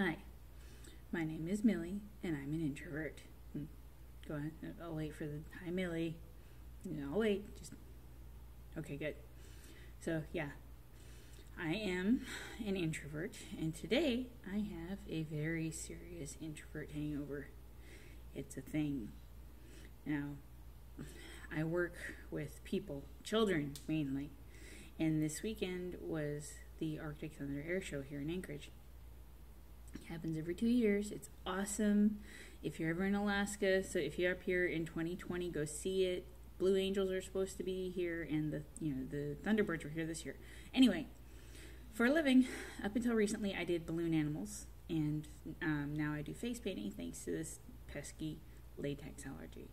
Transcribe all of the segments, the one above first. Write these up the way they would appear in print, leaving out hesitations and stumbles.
Hi, my name is Millie, and I'm an introvert. Go ahead. I'll wait for the hi, Millie. I'll wait. Okay, good. So yeah, I am an introvert, and today I have a very serious introvert hangover. It's a thing. Now, I work with people, children mainly, and this weekend was the Arctic Thunder Air Show here in Anchorage. It happens every 2 years. It's awesome. If you're ever in Alaska, so if you're up here in 2020, go see it. Blue Angels are supposed to be here, and the Thunderbirds were here this year. Anyway, for a living, up until recently, I did balloon animals, and now I do face painting thanks to this pesky latex allergy.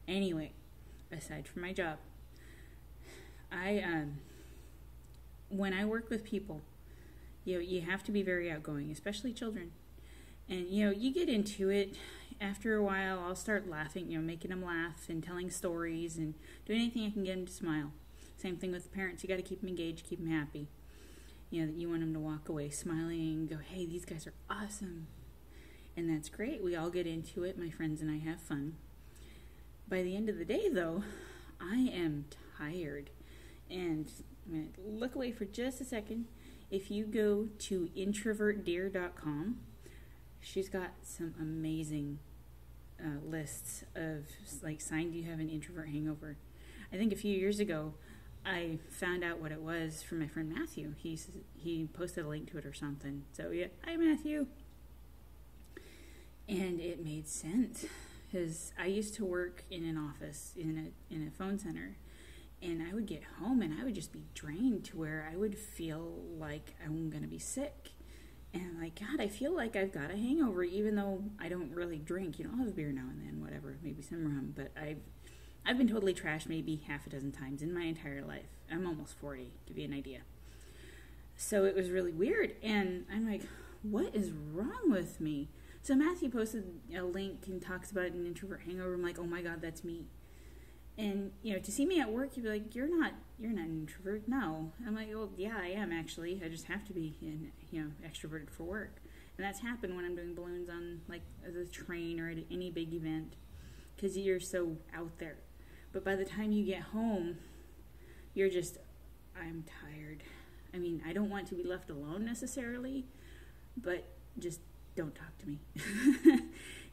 Anyway, aside from my job, when I work with people, you have to be very outgoing, especially children. And, you get into it. After a while, I'll start laughing, making them laugh and telling stories and doing anything I can get them to smile. Same thing with parents. You got to keep them engaged, keep them happy. You want them to walk away smiling and go, hey, these guys are awesome. And that's great. We all get into it. My friends and I have fun. By the end of the day, though, I am tired. And I'm going to look away for just a second. If you go to introvertdear.com, she's got some amazing lists of signs you have an introvert hangover. I think a few years ago, I found out what it was from my friend Matthew. He posted a link to it or something. So yeah, hi Matthew. And it made sense because I used to work in an office in a phone center. And I would get home and I would just be drained to where I would feel like I'm going to be sick. And God, I feel like I've got a hangover even though I don't really drink. I'll have a beer now and then, whatever, maybe some rum. But I've been totally trashed maybe half a dozen times in my entire life. I'm almost 40, to give you an idea. So it was really weird. And I'm like, what is wrong with me? So Matthew posted a link and talks about an introvert hangover. I'm like, oh my God, that's me. And, to see me at work, you'd be like, you're not an introvert. No. I'm like, well, yeah, I am actually. I just have to be, extroverted for work. And that's happened when I'm doing balloons on, the train or at any big event, because you're so out there. But by the time you get home, you're just, I'm tired. I mean, I don't want to be left alone necessarily, but just don't talk to me.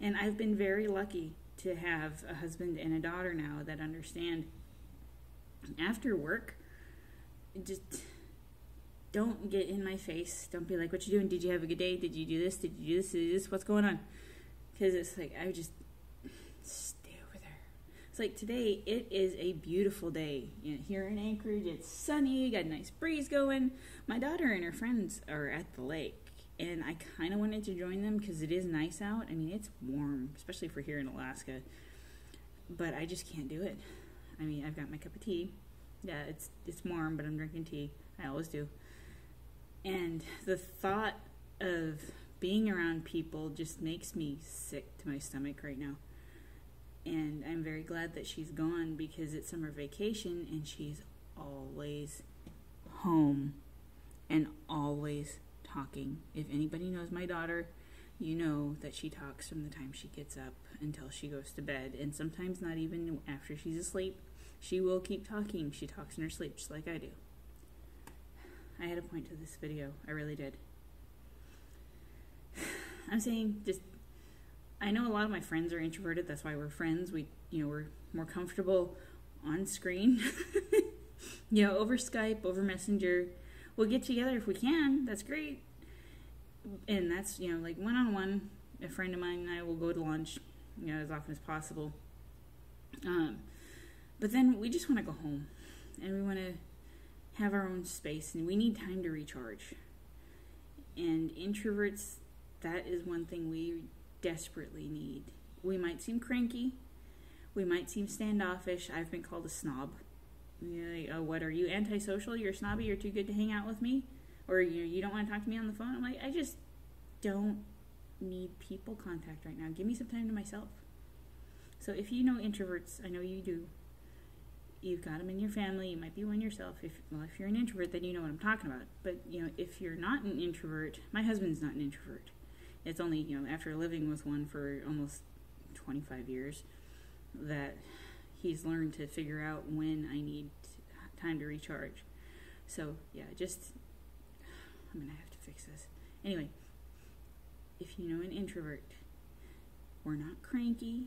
And I've been very lucky to have a husband and a daughter now that understand. After work, just don't get in my face. Don't be like, what you doing? Did you have a good day? Did you do this? Did you do this? Did you do this? What's going on? Because it's I would just stay over there. It's today, it is a beautiful day. Here in Anchorage, it's sunny, got a nice breeze going. My daughter and her friends are at the lake. And I kind of wanted to join them because it is nice out. I mean, it's warm, especially for here in Alaska. But I just can't do it. I mean, I've got my cup of tea. Yeah, it's warm, but I'm drinking tea. I always do. And the thought of being around people just makes me sick to my stomach right now. And I'm very glad that she's gone because it's summer vacation and she's always home and always talking. If anybody knows my daughter, you know that she talks from the time she gets up until she goes to bed, and sometimes not even after she's asleep. She will keep talking. She talks in her sleep just like I do. I had a point to this video. I really did. I'm saying I know a lot of my friends are introverted. That's why we're friends. We're more comfortable on screen. Over Skype, over Messenger. We'll get together if we can. That's great. And that's, one-on-one. A friend of mine and I will go to lunch, as often as possible. But then we just want to go home. And we want to have our own space. And we need time to recharge. And introverts, that is one thing we desperately need. We might seem cranky. We might seem standoffish. I've been called a snob. What are you, antisocial? You're snobby? You're too good to hang out with me? Or you don't want to talk to me on the phone? I'm like, I just don't need people contact right now. Give me some time to myself. So if you know introverts, I know you do. You've got them in your family. You might be one yourself. If you're an introvert, then you know what I'm talking about. But if you're not an introvert, my husband's not an introvert. It's only, after living with one for almost 25 years that he's learned to figure out when I need time to recharge. So, yeah, I'm going to have to fix this. Anyway, if you know an introvert, we're not cranky.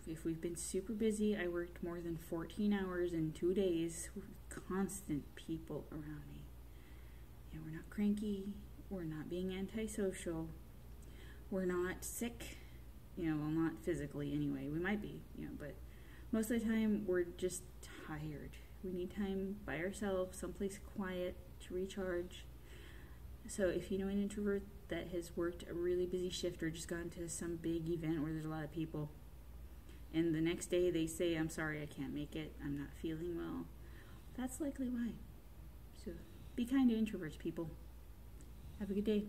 If we've been super busy, I worked more than 14 hours in 2 days with constant people around me. Yeah, we're not cranky. We're not being antisocial. We're not sick. Well, not physically anyway. We might be, but most of the time we're just tired. We need time by ourselves, someplace quiet to recharge. So if you know an introvert that has worked a really busy shift or just gone to some big event where there's a lot of people, and the next day they say, I'm sorry, I can't make it, I'm not feeling well, that's likely why. So be kind to introverts, people. Have a good day.